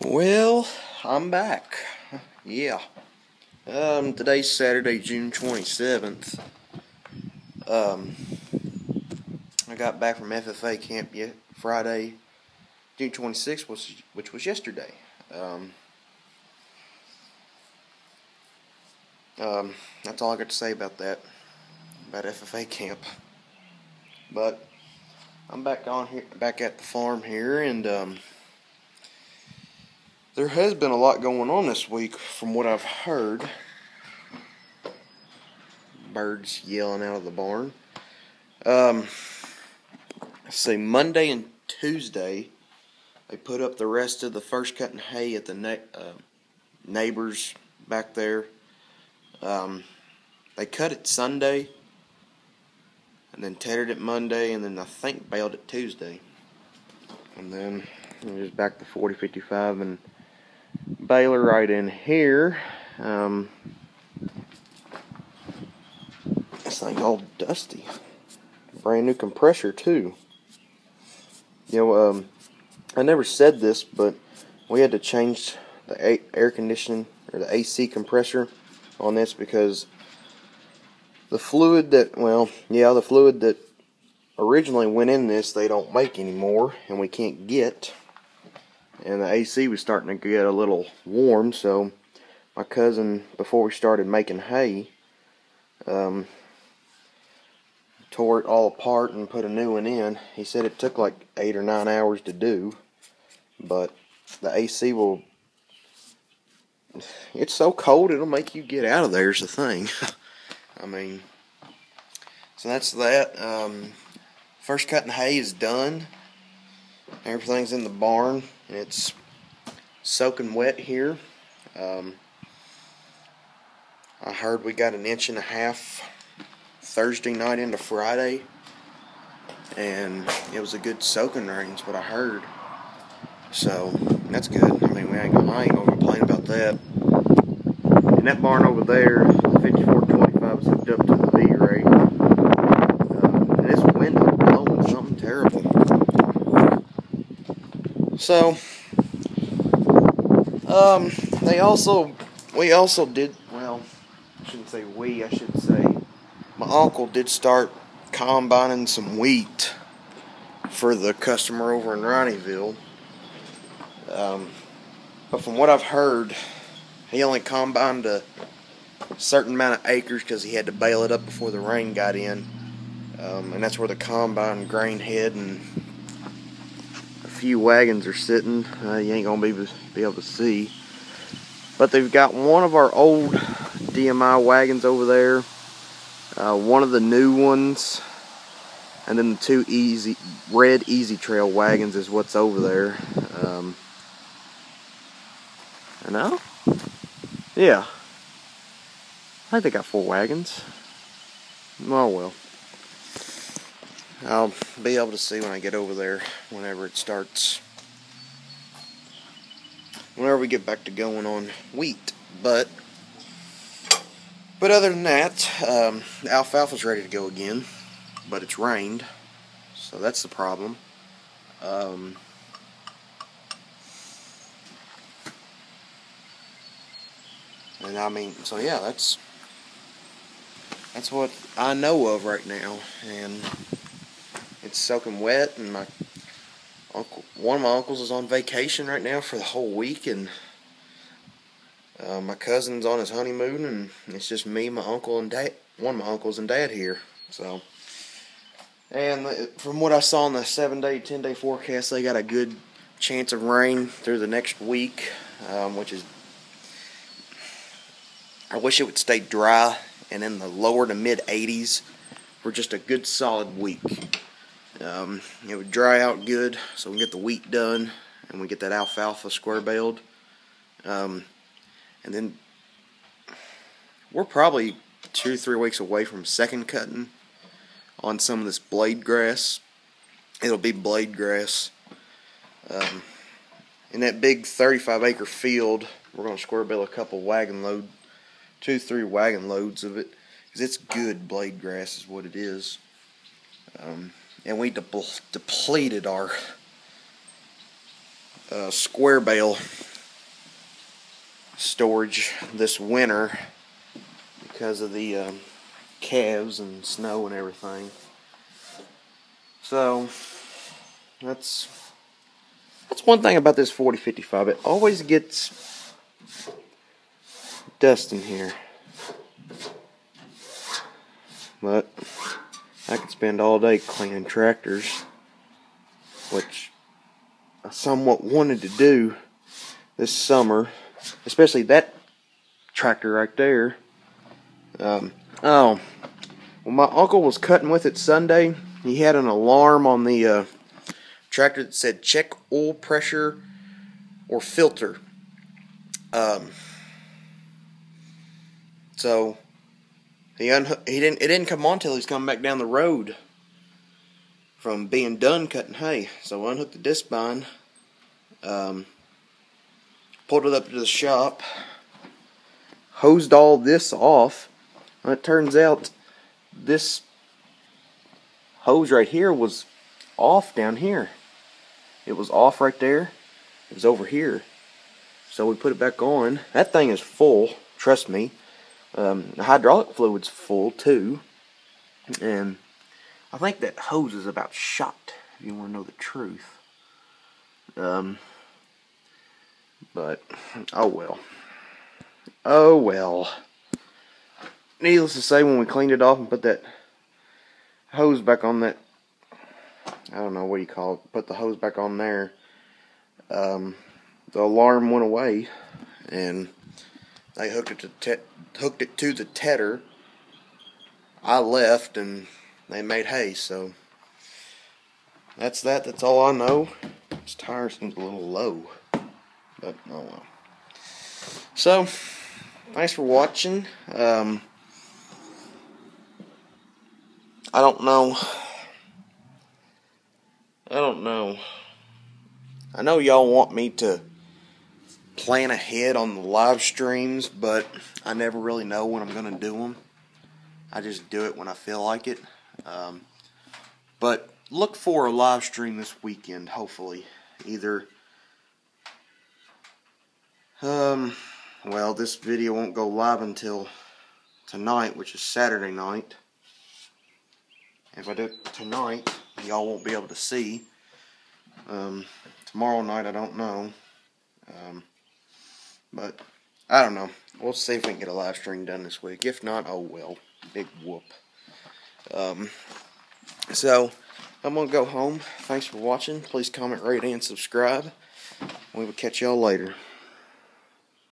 Well, I'm back. Yeah. Today's Saturday, June 27th. I got back from FFA camp Friday, June 26th, which was yesterday. That's all I got to say about that, about FFA camp. But I'm back at the farm here, and there has been a lot going on this week from what I've heard. Birds yelling out of the barn. Let's see, Monday and Tuesday, they put up the rest of the first cutting hay at the neighbors back there. They cut it Sunday, and then tethered it Monday, and then I think baled it Tuesday. And then just back to 40-55 and baler right in here. This thing's all dusty. Brand new compressor too. I never said this, but we had to change the air conditioning or the AC compressor on this because the fluid that originally went in this, they don't make anymore, and we can't get. And the AC was starting to get a little warm, so my cousin, before we started making hay, tore it all apart and put a new one in. He said it took like 8 or 9 hours to do, but the AC it's so cold it'll make you get out of there is the thing. So that's that. First cutting hay is done. Everything's in the barn, and it's soaking wet here. I heard we got 1.5 inches Thursday night into Friday, and it was a good soaking rain, is what I heard. So that's good. I ain't gonna complain about that. And that barn over there, the 5425 is hooked up to the V rate, and this wind is blowing something terrible. So we also did, well, I shouldn't say we, I should say my uncle did start combining some wheat for the customer over in Ronnieville. But from what I've heard, he only combined a certain amount of acres because he had to bale it up before the rain got in. And that's where the combine grain head and a few wagons are sitting. You ain't going to be able to see. But they've got one of our old DMI wagons over there, one of the new ones, and then the two red Easy Trail wagons is what's over there. Yeah, I think they got 4 wagons. Oh well, I'll be able to see when I get over there whenever it starts, whenever we get back to going on wheat. But other than that, the alfalfa's ready to go again, but it's rained, so that's the problem. So yeah, that's what I know of right now, and it's soaking wet, and one of my uncles is on vacation right now for the whole week, and my cousin's on his honeymoon, and it's just me, my uncle, and dad. One of my uncles and dad here. So, and from what I saw in the 7-day, 10-day forecast, they got a good chance of rain through the next week, which is, I wish it would stay dry and in the lower to mid 80s for just a good solid week. It would dry out good, so we can get the wheat done and we get that alfalfa square baled. And then we're probably 2 or 3 weeks away from second cutting on some of this blade grass. It'll be blade grass. In that big 35-acre field, we're going to square bale a couple 2-3 wagon loads of it, because it's good blade grass is what it is. And we depleted our square bale storage this winter because of the calves and snow and everything. So that's one thing about this 4055. It always gets dust in here. But I could spend all day cleaning tractors, which I somewhat wanted to do this summer, especially that tractor right there. Well, my uncle was cutting with it Sunday. He had an alarm on the tractor that said check oil pressure or filter. So it didn't come on till he was coming back down the road from being done cutting hay. So I unhooked the disc bind, pulled it up to the shop, hosed all this off, and it turns out this hose right here was off down here. It was off right there. It was over here. So we put it back on. That thing is full, trust me. The hydraulic fluid's full too. And I think that hose is about shot, if you want to know the truth. But, oh well. Oh well. Needless to say, when we cleaned it off and put that hose back on that, I don't know what you call it, put the hose back on there, the alarm went away, and they hooked it to the tedder. I left, and they made hay, so that's that. That's all I know. This tire seems a little low, but oh well. So, thanks for watching. I don't know. I know y'all want me to plan ahead on the live streams, but I never really know when I'm going to do them. I just do it when I feel like it. But look for a live stream this weekend, hopefully. Either, well, this video won't go live until tonight, which is Saturday night. If I do it tonight, y'all won't be able to see. Tomorrow night, I don't know. But I don't know. We'll see if we can get a live stream done this week. If not, oh well. Big whoop. So, I'm going to go home. Thanks for watching. Please comment, rate, and subscribe. We will catch y'all later.